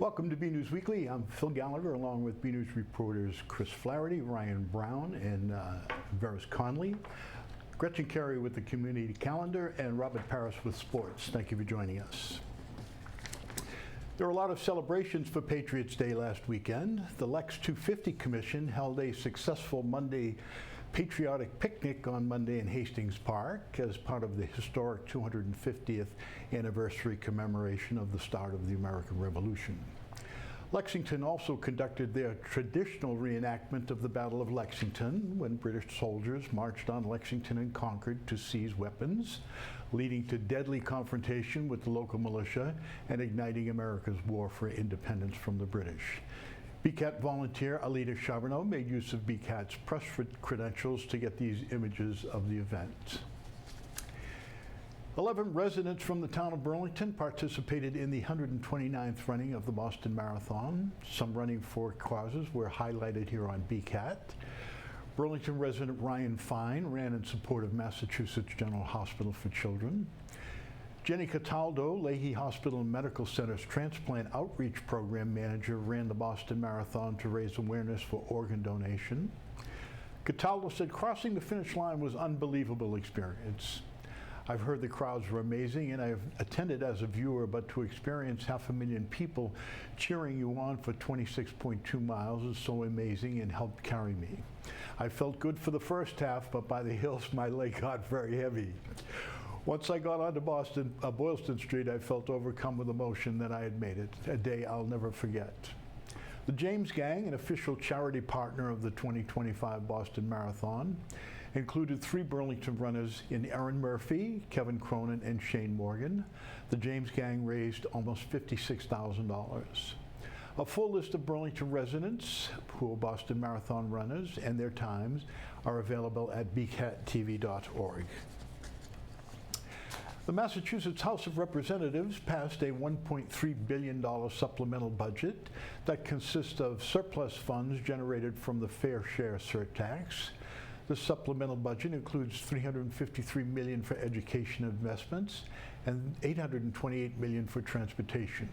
Welcome to BNEWS Weekly. I'm Phil Gallagher, along with BNEWS reporters Chris Flaherty, Ryan Brown, and Veris Conley. Gretchen Carey with the community calendar, and Robert Paris with sports. Thank you for joining us. There were a lot of celebrations for Patriots Day last weekend. The Lex 250 Commission held a successful Monday patriotic picnic on Monday in Hastings Park as part of the historic 250th anniversary commemoration of the start of the American Revolution. Lexington also conducted their traditional reenactment of the Battle of Lexington, when British soldiers marched on Lexington and Concord to seize weapons, leading to deadly confrontation with the local militia and igniting America's war for independence from the British. BCAT volunteer Alita Charbonneau made use of BCAT's press credentials to get these images of the event. 11 residents from the town of Burlington participated in the 129th running of the Boston Marathon. Some running for causes were highlighted here on BCAT. Burlington resident Ryan Fine ran in support of Massachusetts General Hospital for Children. Jenny Cataldo, Leahy Hospital and Medical Center's Transplant Outreach Program Manager, ran the Boston Marathon to raise awareness for organ donation. Cataldo said crossing the finish line was an unbelievable experience. I've heard the crowds were amazing, and I've attended as a viewer, but to experience 500,000 people cheering you on for 26.2 miles is so amazing and helped carry me. I felt good for the first half, but by the hills my leg got very heavy. Once I got onto Boylston Street, I felt overcome with emotion that I had made it, a day I'll never forget. The James Gang, an official charity partner of the 2025 Boston Marathon, included 3 Burlington runners in Erin Murphy, Kevin Cronin, and Shane Morgan. The James Gang raised almost $56,000. A full list of Burlington residents who are Boston Marathon runners and their times are available at bcattv.org. The Massachusetts House of Representatives passed a $1.3 billion supplemental budget that consists of surplus funds generated from the fair share surtax. The supplemental budget includes $353 million for education investments and $828 million for transportation.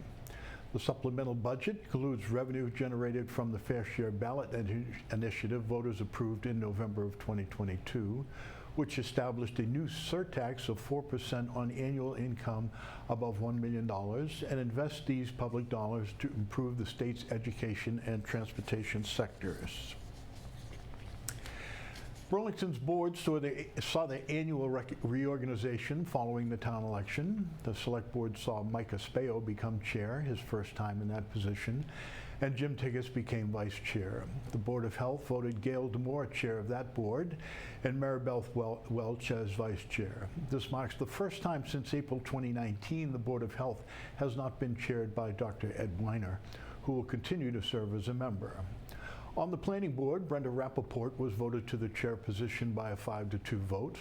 The supplemental budget includes revenue generated from the Fair Share Ballot Initiative voters approved in November of 2022, which established a new surtax of 4% on annual income above $1 million and invests these public dollars to improve the state's education and transportation sectors. Burlington's board saw the annual reorganization following the town election. The select board saw Mike Espeo become chair, his first time in that position, and Jim Tiggis became vice chair. The Board of Health voted Gail Demore chair of that board and Maribel Welch as vice chair. This marks the first time since April 2019 the Board of Health has not been chaired by Dr. Ed Weiner, who will continue to serve as a member. On the planning board, Brenda Rappaport was voted to the chair position by a 5-2 vote.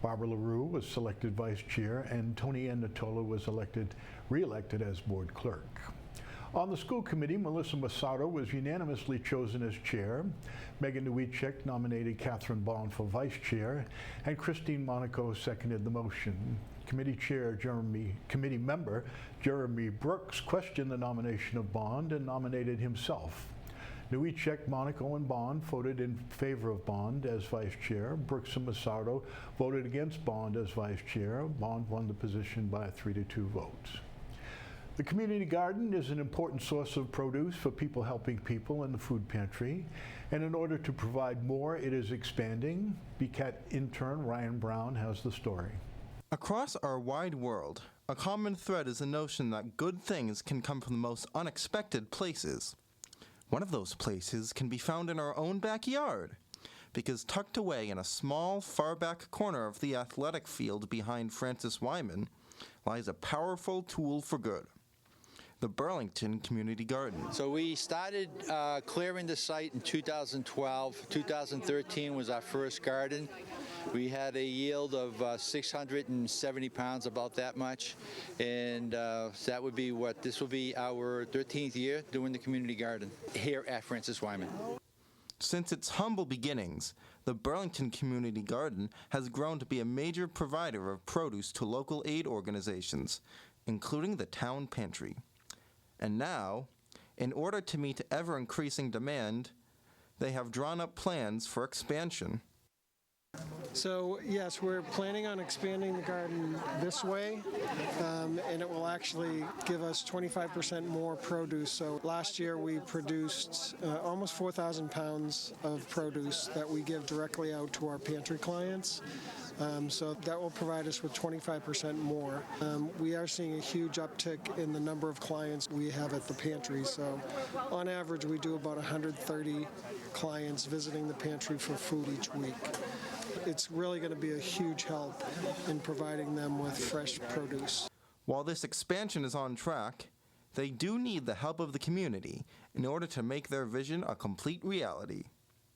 Barbara LaRue was selected vice chair, and Tony Annatola was re-elected as board clerk. On the school committee, Melissa Masato was unanimously chosen as chair. Megan Nowicek nominated Catherine Bond for vice chair, and Christine Monaco seconded the motion. Committee member Jeremy Brooks questioned the nomination of Bond and nominated himself. Nowicek, Monaco, and Bond voted in favor of Bond as vice chair. Brooks and Masato voted against Bond as vice chair. Bond won the position by a 3-2 vote. The community garden is an important source of produce for people helping people in the food pantry. And in order to provide more, it is expanding. BCAT intern Ryan Brown has the story. Across our wide world, a common thread is the notion that good things can come from the most unexpected places. One of those places can be found in our own backyard, because tucked away in a small, far-back corner of the athletic field behind Francis Wyman lies a powerful tool for good: the Burlington Community Garden. So we started clearing the site in 2012. 2013 was our first garden. We had a yield of 670 pounds, about that much, and that would be this will be our 13th year doing the community garden here at Francis Wyman. Since its humble beginnings, the Burlington Community Garden has grown to be a major provider of produce to local aid organizations, including the town pantry. And now, in order to meet ever-increasing demand, they have drawn up plans for expansion. So yes, we're planning on expanding the garden this way, and it will actually give us 25% more produce. So last year we produced almost 4,000 pounds of produce that we give directly out to our pantry clients. So that will provide us with 25% more. We are seeing a huge uptick in the number of clients we have at the pantry. So on average, we do about 130 clients visiting the pantry for food each week. It's really going to be a huge help in providing them with fresh produce. While this expansion is on track, they do need the help of the community in order to make their vision a complete reality.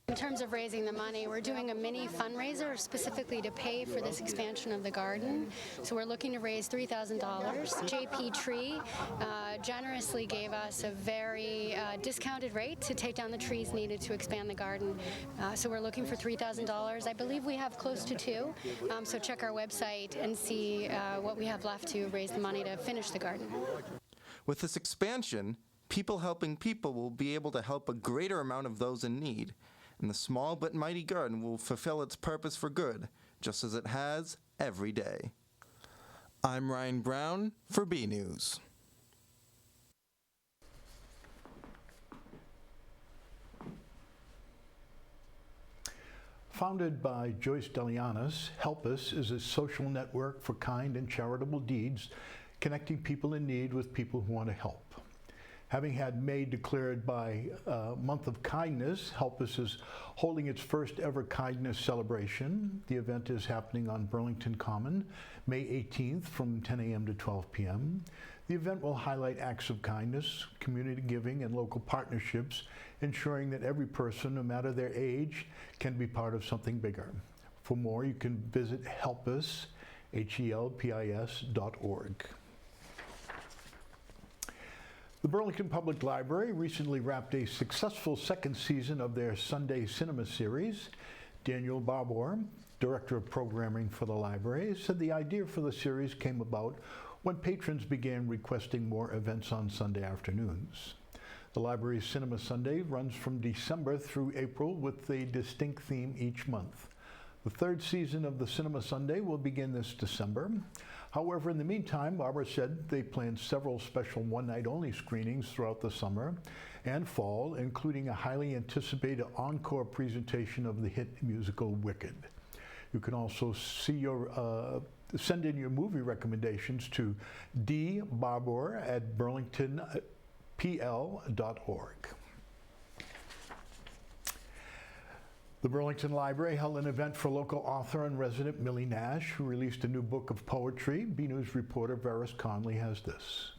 In terms of raising the money, we're doing a mini fundraiser specifically to pay for this expansion of the garden. So we're looking to raise $3,000. JP Tree generously gave us a very discounted rate to take down the trees needed to expand the garden. So we're looking for $3,000. I believe we have close to two. So check our website and see what we have left to raise the money to finish the garden. With this expansion, people helping people will be able to help a greater amount of those in need, and the small but mighty garden will fulfill its purpose for good, just as it has every day. I'm Ryan Brown for BNEWS. Founded by Joyce Delianis, Help Us is a social network for kind and charitable deeds, connecting people in need with people who want to help. Having had May declared by Month of Kindness, Help Us is holding its first ever kindness celebration. The event is happening on Burlington Common, May 18th from 10 a.m. to 12 p.m. The event will highlight acts of kindness, community giving, and local partnerships, ensuring that every person, no matter their age, can be part of something bigger. For more, you can visit helpus, helpis.org. The Burlington Public Library recently wrapped a successful second season of their Sunday cinema series. Daniel Barbour, Director of Programming for the library, said the idea for the series came about when patrons began requesting more events on Sunday afternoons. The library's Cinema Sunday runs from December through April with a distinct theme each month. The third season of the Cinema Sunday will begin this December. However, in the meantime, Barbara said they plan several special one-night-only screenings throughout the summer and fall, including a highly anticipated encore presentation of the hit musical Wicked. You can also see send in your movie recommendations to dbarbour@burlingtonpl.org. The Burlington Library held an event for local author and resident Millie Nash, who released a new book of poetry. BNews reporter Varys Conley has this.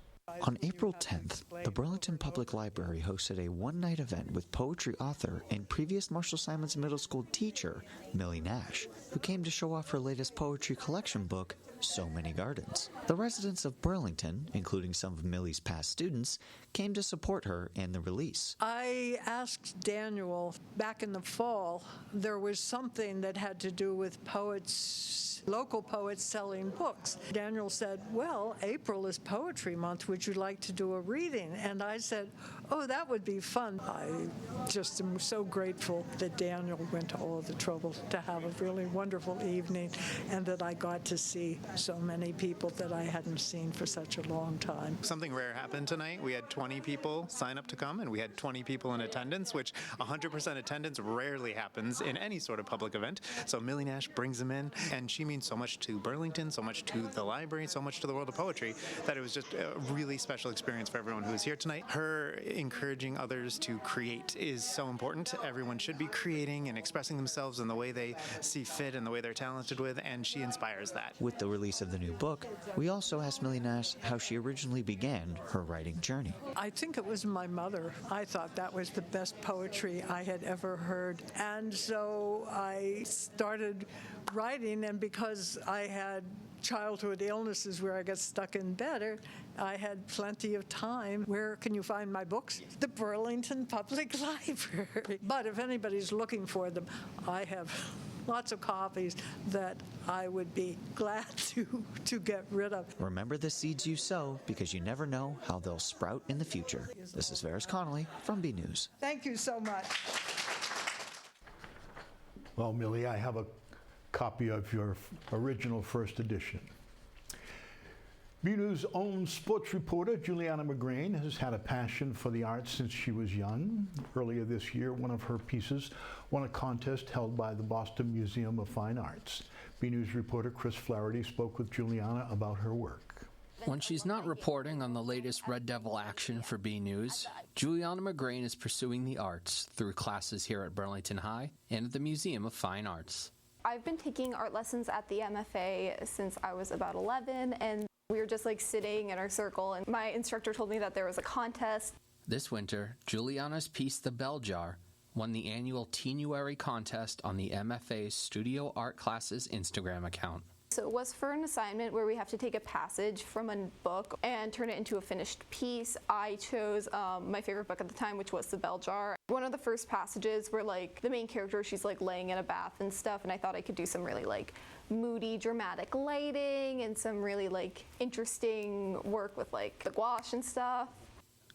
On April 10th, the Burlington Public Library hosted a one-night event with poetry author and previous Marshall Simons Middle School teacher, Millie Nash, who came to show off her latest poetry collection book, So Many Gardens. The residents of Burlington, including some of Millie's past students, came to support her and the release. I asked Daniel back in the fall, there was something that had to do with poets, local poets selling books. Daniel said, well, April is Poetry Month. Would you like to do a reading? And I said, oh, that would be fun. I just am so grateful that Daniel went to all of the trouble to have a really wonderful evening and that I got to see so many people that I hadn't seen for such a long time. Something rare happened tonight. We had 20 people sign up to come, and we had 20 people in attendance, which 100% attendance rarely happens in any sort of public event. So Millie Nash brings them in, and she means so much to Burlington, so much to the library, so much to the world of poetry, that it was just a really special experience for everyone who was here tonight. Her encouraging others to create is so important. Everyone should be creating and expressing themselves in the way they see fit and the way they're talented with, and she inspires that. With the release of the new book, we also asked Millie Nash how she originally began her writing journey. I think it was my mother. I thought that was the best poetry I had ever heard. And so I started writing, and because I had childhood illnesses where I got stuck in bed, I had plenty of time. Where can you find my books? The Burlington Public Library. But if anybody's looking for them, I have lots of copies that I would be glad to get rid of. Remember the seeds you sow, because you never know how they'll sprout in the future. This is Varys Connolly from BNEWS. Thank you so much. Well, Millie, I have a copy of your original first edition. BNEWS' own sports reporter, Giuliana Magrane, has had a passion for the arts since she was young. Earlier this year, one of her pieces won a contest held by the Boston Museum of Fine Arts. BNEWS reporter Chris Flaherty spoke with Giuliana about her work. When she's not reporting on the latest Red Devil action for BNEWS, Giuliana Magrane is pursuing the arts through classes here at Burlington High and at the Museum of Fine Arts. I've been taking art lessons at the MFA since I was about 11, and we were just like sitting in our circle, and my instructor told me that there was a contest. This winter, Giuliana's piece, The Bell Jar, won the annual Teenuary contest on the MFA's Studio Art Classes Instagram account. So it was for an assignment where we have to take a passage from a book and turn it into a finished piece. I chose my favorite book at the time, which was The Bell Jar. One of the first passages where like the main character, she's like laying in a bath and stuff, and I thought I could do some really like moody, dramatic lighting and some really like interesting work with like the gouache and stuff.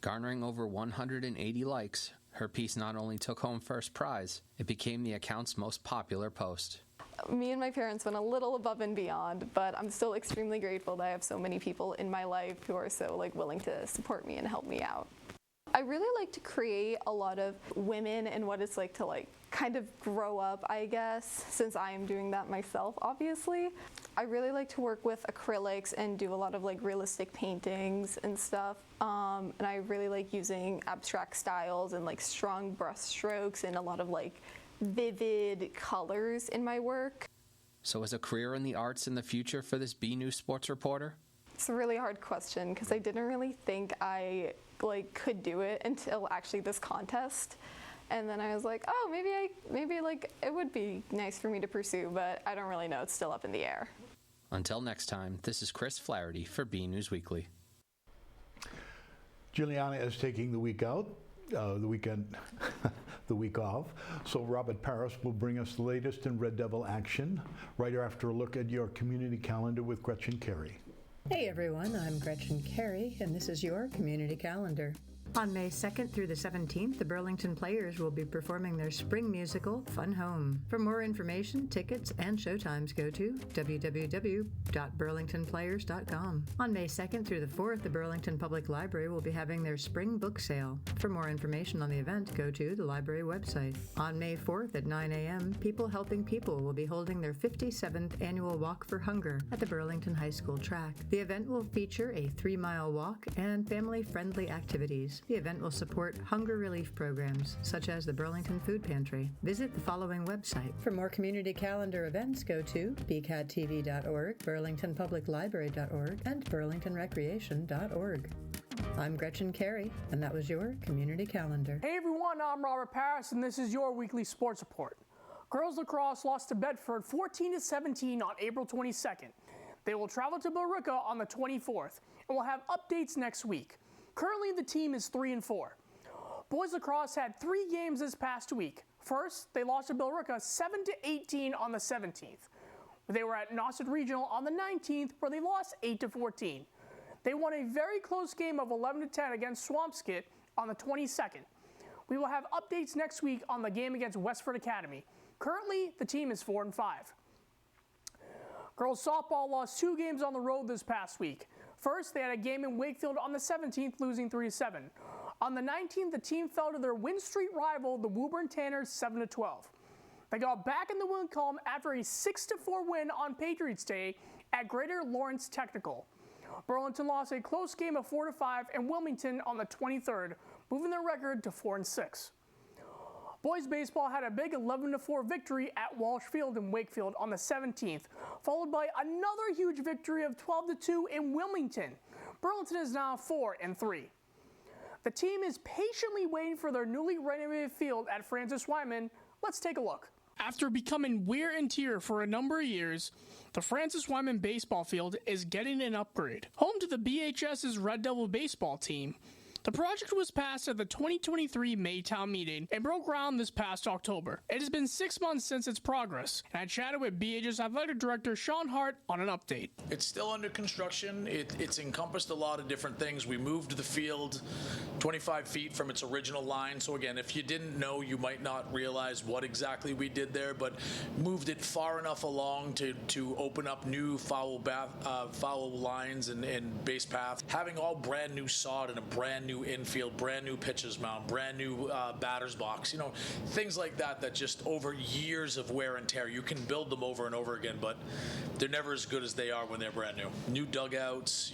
Garnering over 180 likes, her piece not only took home first prize, it became the account's most popular post. Me and my parents went a little above and beyond, but I'm still extremely grateful that I have so many people in my life who are so like willing to support me and help me out. I really like to create a lot of women and what it's like to like kind of grow up, I guess, since I am doing that myself, obviously. I really like to work with acrylics and do a lot of like realistic paintings and stuff. And I really like using abstract styles and like strong brush strokes and a lot of like vivid colors in my work. So is a career in the arts in the future for this BNews sports reporter? It's a really hard question because I didn't really think I like could do it until actually this contest. And then I was like, oh, maybe like it would be nice for me to pursue, but I don't really know. It's still up in the air. Until next time, this is Chris Flaherty for BNews Weekly. Giuliana is taking the week out, the weekend, the week off. So Robert Paris will bring us the latest in Red Devil action right after a look at your community calendar with Gretchen Carey. Hey everyone, I'm Gretchen Carey, and this is your community calendar. On May 2nd through the 17th, the Burlington Players will be performing their spring musical, Fun Home. For more information, tickets, and showtimes, go to www.burlingtonplayers.com. On May 2nd through the 4th, the Burlington Public Library will be having their spring book sale. For more information on the event, go to the library website. On May 4th at 9 a.m., People Helping People will be holding their 57th annual Walk for Hunger at the Burlington High School track. The event will feature a 3-mile walk and family-friendly activities. The event will support hunger relief programs, such as the Burlington Food Pantry. Visit the following website. For more community calendar events, go to bcattv.org, burlingtonpubliclibrary.org, and burlingtonrecreation.org. I'm Gretchen Carey, and that was your community calendar. Hey everyone, I'm Robert Paris, and this is your weekly sports report. Girls lacrosse lost to Bedford 14-17 on April 22nd. They will travel to Billerica on the 24th, and will have updates next week. Currently, the team is 3-4. Boys lacrosse had 3 games this past week. First, they lost to Billerica 7-18 on the 17th. They were at Nauset Regional on the 19th, where they lost 8-14. They won a very close game of 11-10 against Swampscott on the 22nd. We will have updates next week on the game against Westford Academy. Currently, the team is 4-5. Girls softball lost 2 games on the road this past week. First, they had a game in Wakefield on the 17th, losing 3-7. On the 19th, the team fell to their Win Street rival, the Woburn Tanners, 7-12. They got back in the win column after a 6-4 win on Patriots Day at Greater Lawrence Technical. Burlington lost a close game of 4-5 in Wilmington on the 23rd, moving their record to 4-6. Boys baseball had a big 11-4 victory at Walsh Field in Wakefield on the 17th, followed by another huge victory of 12-2 in Wilmington. Burlington is now 4-3. The team is patiently waiting for their newly renovated field at Francis Wyman. Let's take a look. After becoming wear and tear for a number of years, the Francis Wyman baseball field is getting an upgrade. Home to the BHS's Red Devil baseball team, The project was passed at the 2023 May Town Meeting and broke ground this past October. It has been 6 months since its progress, and I chatted with BH's athletic director Sean Hart on an update. It's still under construction. It's encompassed a lot of different things. We moved the field 25 feet from its original line. So again, if you didn't know, you might not realize what exactly we did there, but moved it far enough along to open up new foul lines and base paths. Having all brand new sod and a brand new infield, brand new pitcher's mound, brand new batter's box, things like that just over years of wear and tear. You can build them over and over again, but they're never as good as they are when they're brand new. New dugouts,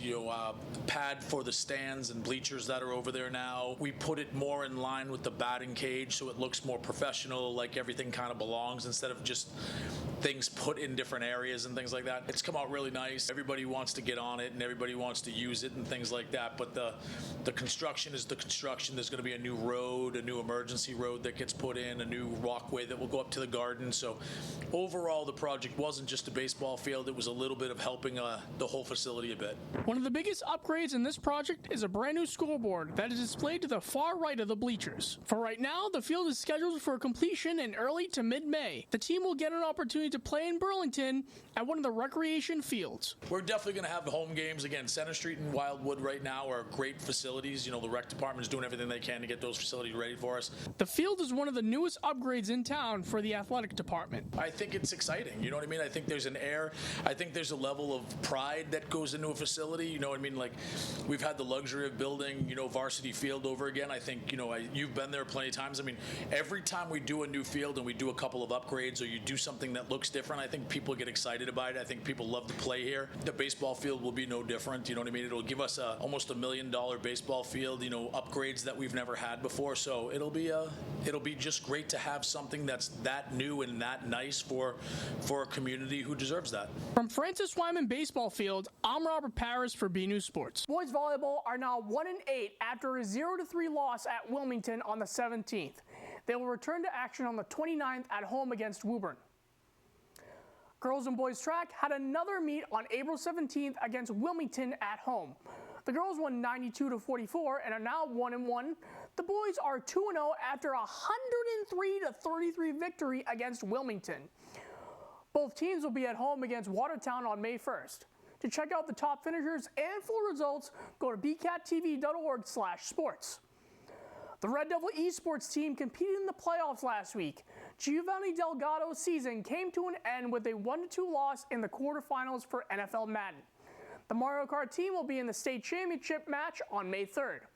pad for the stands and bleachers that are over there now. We put it more in line with the batting cage so it looks more professional, like everything kind of belongs instead of just things put in different areas and things like that. It's come out really nice. Everybody wants to get on it and everybody wants to use it and things like that, but the construction is the construction. There's going to be a new road, a new emergency road that gets put in, a new walkway that will go up to the garden. So overall, the project wasn't just a baseball field. It was a little bit of helping the whole facility a bit. One of the biggest upgrades in this project is a brand new scoreboard that is displayed to the far right of the bleachers. For right now, the field is scheduled for completion in early to mid-May. The team will get an opportunity to play in Burlington at one of the recreation fields. We're definitely going to have the home games. Again, Center Street and Wildwood right now are great facilities. The rec department is doing everything they can to get those facilities ready for us. The field is one of the newest upgrades in town for the athletic department. I think it's exciting. You know what I mean? I think there's an air. I think there's a level of pride that goes into a facility. You know what I mean? Like, we've had the luxury of building, Varsity Field over again. I think, you've been there plenty of times. I mean, every time we do a new field and we do a couple of upgrades or you do something that looks different, I think people get excited about it. I think people love to play here. The baseball field will be no different. You know what I mean? It'll give us almost $1 million baseball field, upgrades that we've never had before. So it'll be just great to have something that's that new and that nice for a community who deserves that. From Francis Wyman Baseball Field, I'm Robert Paris for BNEWS Sports. Boys volleyball are now 1-8 after a 0-3 loss at Wilmington on the 17th. They will return to action on the 29th at home against Woburn. Girls and boys track had another meet on April 17th against Wilmington at home. The girls won 92-44 and are now 1-1. The boys are 2-0 after a 103-33 victory against Wilmington. Both teams will be at home against Watertown on May 1st. To check out the top finishers and full results, go to bcattv.org/sports. The Red Devil esports team competed in the playoffs last week. Giovanni Delgado's season came to an end with a 1-2 loss in the quarterfinals for NFL Madden. The Mario Kart team will be in the state championship match on May 3rd.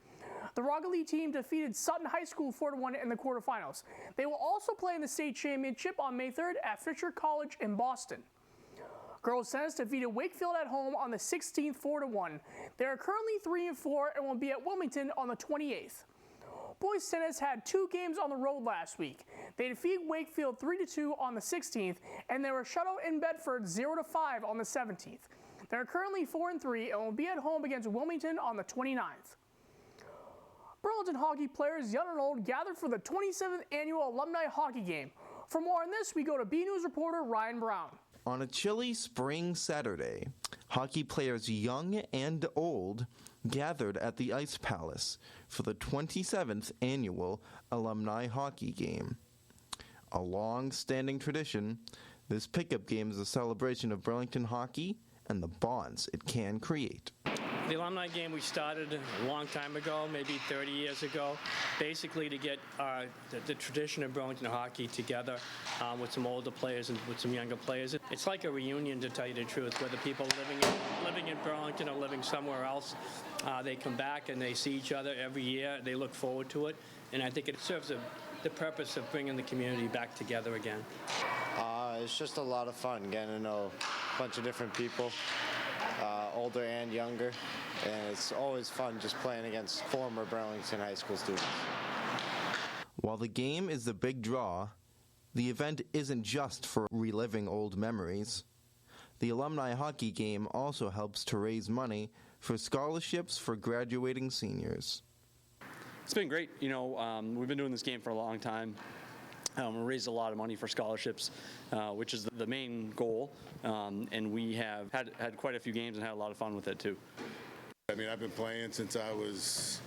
The Rocket League team defeated Sutton High School 4-1 in the quarterfinals. They will also play in the state championship on May 3rd at Fisher College in Boston. Girls tennis defeated Wakefield at home on the 16th 4-1. They are currently 3-4 and will be at Wilmington on the 28th. Boys tennis had 2 games on the road last week. They defeated Wakefield 3-2 on the 16th, and they were shut out in Bedford 0-5 on the 17th. They are currently 4-3 and will be at home against Wilmington on the 29th. Burlington hockey players young and old gathered for the 27th annual alumni hockey game. For more on this, we go to BNews reporter Ryan Brown. On a chilly spring Saturday, hockey players young and old gathered at the Ice Palace for the 27th annual alumni hockey game. A long-standing tradition, this pickup game is a celebration of Burlington hockey and the bonds it can create. The alumni game we started a long time ago, maybe 30 years ago, basically to get the tradition of Burlington hockey together with some older players and with some younger players. It's like a reunion, to tell you the truth, whether people living in Burlington or living somewhere else, they come back and they see each other every year. They look forward to it, and I think it serves the purpose of bringing the community back together again. It's just a lot of fun getting to know a bunch of different people. Older and younger, and it's always fun just playing against former Burlington High School students. While the game is the big draw, the event isn't just for reliving old memories. The alumni hockey game also helps to raise money for scholarships for graduating seniors. It's been great. We've been doing this game for a long time. We raised a lot of money for scholarships, which is the main goal, and we have had quite a few games and had a lot of fun with it too. I mean, I've been playing since I was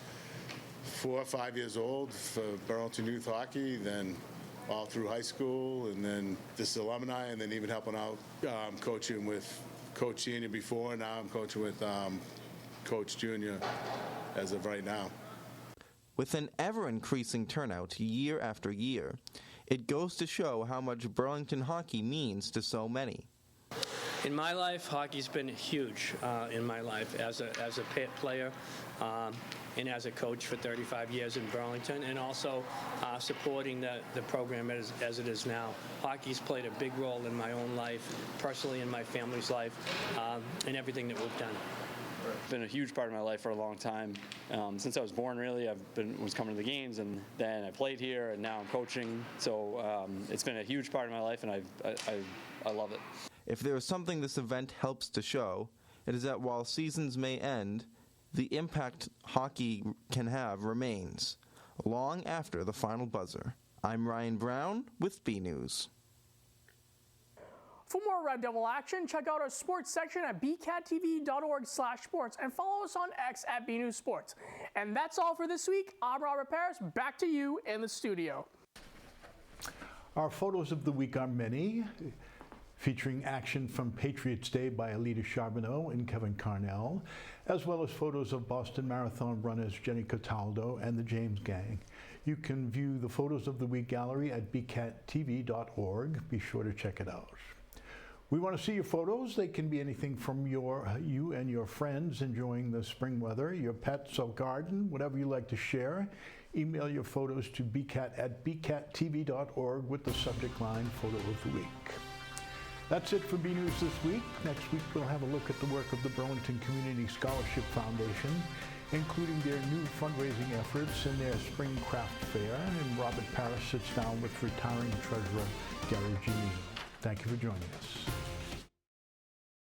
4 or 5 years old for Burlington Youth Hockey, then all through high school, and then this alumni, and then even helping out coaching with Coach Senior before. Now I'm coaching with Coach Junior as of right now. With an ever-increasing turnout year after year, it goes to show how much Burlington hockey means to so many. In my life, hockey's been huge in my life as a player and as a coach for 35 years in Burlington, and also supporting the program as it is now. Hockey's played a big role in my own life, personally in my family's life, and everything that we've done. It's been a huge part of my life for a long time. Since I was born, really, was coming to the games, and then I played here, and now I'm coaching. So it's been a huge part of my life, and I love it. If there is something this event helps to show, it is that while seasons may end, the impact hockey can have remains, long after the final buzzer. I'm Ryan Brown with BNews. For more Red Devil action, check out our sports section at bcattv.org/sports and follow us on X at BNews Sports. And that's all for this week. I'm Robert Paris. Back to you in the studio. Our photos of the week are many, featuring action from Patriots Day by Alita Charbonneau and Kevin Carnell, as well as photos of Boston Marathon runners Jenny Cataldo and the James Gang. You can view the Photos of the Week gallery at bcattv.org. Be sure to check it out. We want to see your photos. They can be anything from you and your friends enjoying the spring weather, your pets or garden, whatever you like to share. Email your photos to bcat@bcattv.org with the subject line Photo of the Week. That's it for BNews this week. Next week we'll have a look at the work of the Burlington Community Scholarship Foundation, including their new fundraising efforts and their spring craft fair. And Robert Paris sits down with retiring treasurer Gary Giuliana. Thank you for joining us.